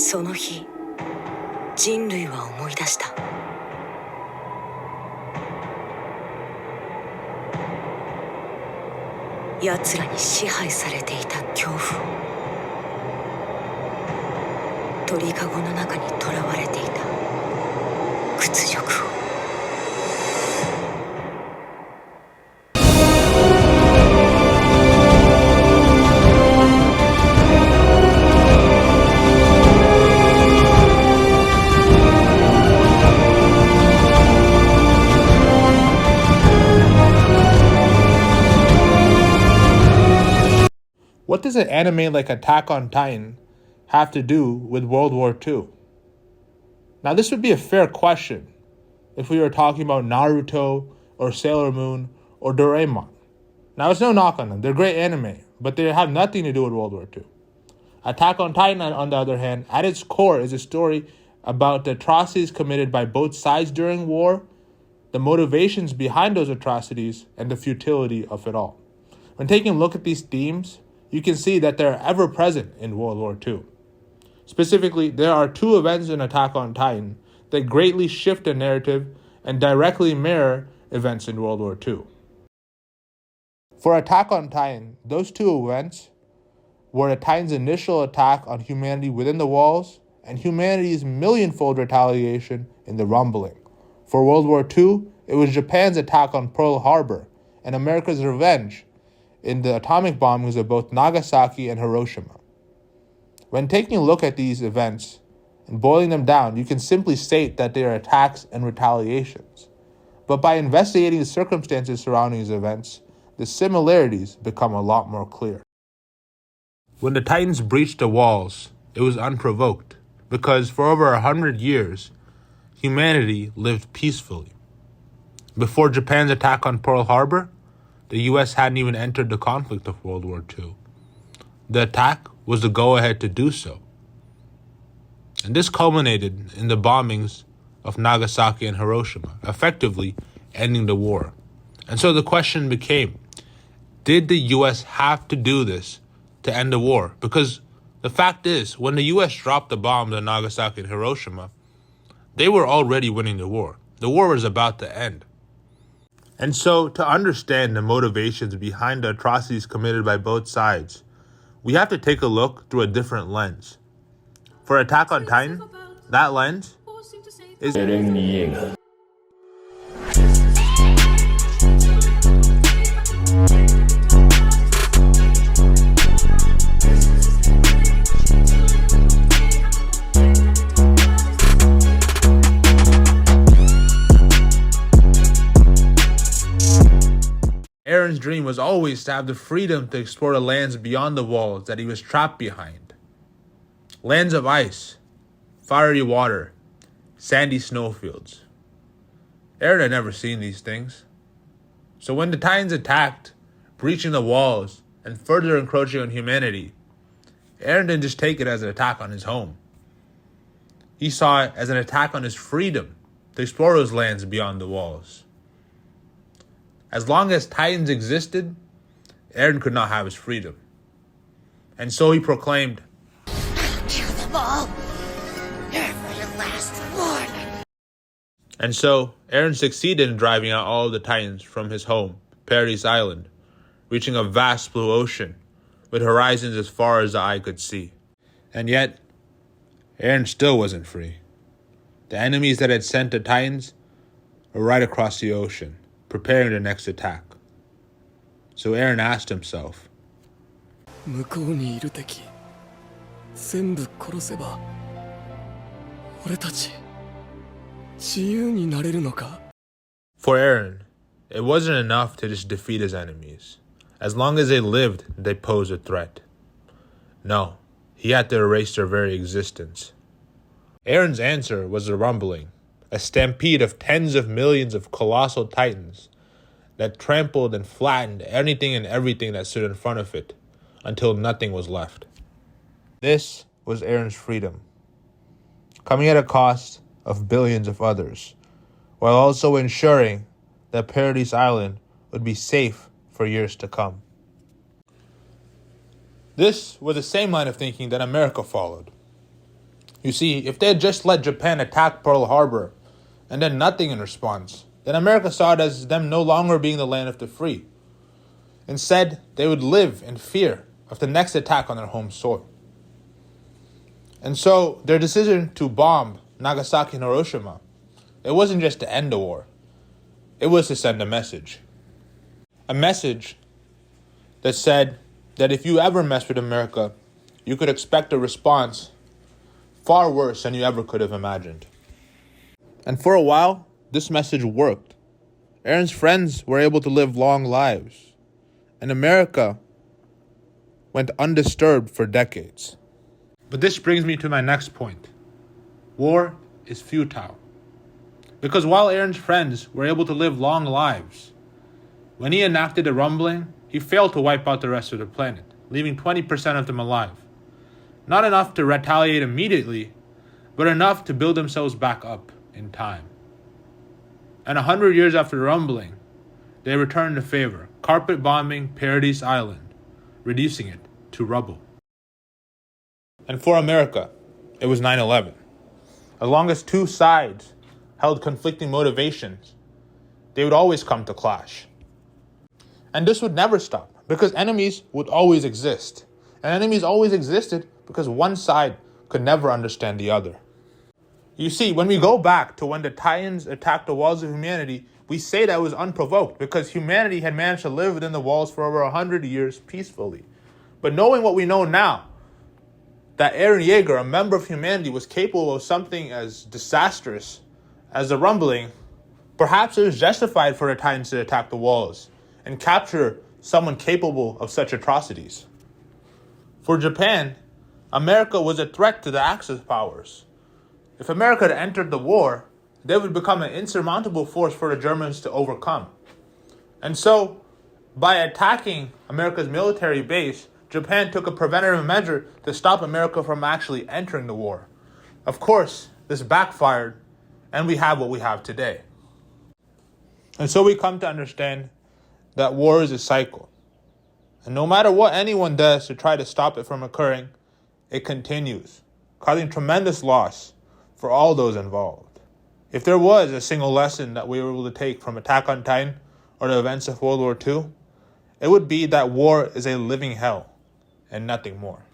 その日、人類は思い出した。奴らに支配されていた恐怖を、鳥かごの中に囚われていた屈辱を。What does an anime like Attack on Titan have to do with World War II? Now, this would be a fair question if we were talking about Naruto or Sailor Moon or Doraemon. Now, it's no knock on them. They're great anime, but they have nothing to do with World War II. Attack on Titan, on the other hand, at its core is a story about the atrocities committed by both sides during war, the motivations behind those atrocities, and the futility of it all. When taking a look at these themes, you can see that they're ever present in World War II. Specifically, there are two events in Attack on Titan that greatly shift the narrative and directly mirror events in World War II. For Attack on Titan, those two events were the Titan's initial attack on humanity within the walls and humanity's millionfold retaliation in the rumbling. For World War II, it was Japan's attack on Pearl Harbor and America's revenge in the atomic bombings of both Nagasaki and Hiroshima. When taking a look at these events and boiling them down, you can simply state that they are attacks and retaliations. But by investigating the circumstances surrounding these events, the similarities become a lot more clear. When the Titans breached the walls, it was unprovoked, because for over 100 years, humanity lived peacefully. Before Japan's attack on Pearl Harbor, the U.S. hadn't even entered the conflict of World War II. The attack was the go-ahead to do so. And this culminated in the bombings of Nagasaki and Hiroshima, effectively ending the war. And so the question became, did the U.S. have to do this to end the war? Because the fact is, when the U.S. dropped the bombs on Nagasaki and Hiroshima, they were already winning the war. The war was about to end. And so, to understand the motivations behind the atrocities committed by both sides, we have to take a look through a different lens. For Attack on Titan, that lens is Eren's dream was always to have the freedom to explore the lands beyond the walls that he was trapped behind. Lands of ice, fiery water, sandy snowfields. Eren had never seen these things. So when the Titans attacked, breaching the walls and further encroaching on humanity, Eren didn't just take it as an attack on his home. He saw it as an attack on his freedom to explore those lands beyond the walls. As long as Titans existed, Eren could not have his freedom. And so he proclaimed, "I'll kill them all, every last one." And so Eren succeeded in driving out all of the Titans from his home, Paradise Island, reaching a vast blue ocean with horizons as far as the eye could see. And yet, Eren still wasn't free. The enemies that had sent the Titans were right across the ocean, preparing the next attack. So Eren asked himself, 向こうにいる敵全部殺せば俺たち自由になれるのか? For Eren, it wasn't enough to just defeat his enemies. As long as they lived, they posed a threat. No, he had to erase their very existence. Eren's answer was the rumbling, a stampede of tens of millions of colossal titans that trampled and flattened anything and everything that stood in front of it until nothing was left. This was Eren's freedom, coming at a cost of billions of others, while also ensuring that Paradise Island would be safe for years to come. This was the same line of thinking that America followed. You see, if they had just let Japan attack Pearl Harbor and done nothing in response, then America saw it as them no longer being the land of the free. Instead, they would live in fear of the next attack on their home soil. And so, their decision to bomb Nagasaki and Hiroshima, it wasn't just to end the war. It was to send a message. A message that said that if you ever mess with America, you could expect a response far worse than you ever could have imagined. And for a while, this message worked. Aaron's friends were able to live long lives, and America went undisturbed for decades. But this brings me to my next point. War is futile. Because while Aaron's friends were able to live long lives, when he enacted a rumbling, he failed to wipe out the rest of the planet, leaving 20% of them alive. Not enough to retaliate immediately, but enough to build themselves back up in time. And 100 years after the rumbling, they returned the favor, carpet bombing Paradise Island, reducing it to rubble. And for America, it was 9/11. As long as two sides held conflicting motivations, they would always come to clash. And this would never stop, because enemies would always exist. And enemies always existed because one side could never understand the other. You see, when we go back to when the Titans attacked the walls of humanity, we say that it was unprovoked because humanity had managed to live within the walls for over 100 years peacefully. But knowing what we know now, that Eren Yeager, a member of humanity, was capable of something as disastrous as the rumbling, perhaps it was justified for the Titans to attack the walls and capture someone capable of such atrocities. For Japan, America was a threat to the Axis powers. If America had entered the war, they would become an insurmountable force for the Germans to overcome. And so, by attacking America's military base, Japan took a preventative measure to stop America from actually entering the war. Of course, this backfired, and we have what we have today. And so we come to understand that war is a cycle. And no matter what anyone does to try to stop it from occurring, it continues, causing tremendous loss for all those involved. If there was a single lesson that we were able to take from Attack on Titan or the events of World War II, it would be that war is a living hell and nothing more.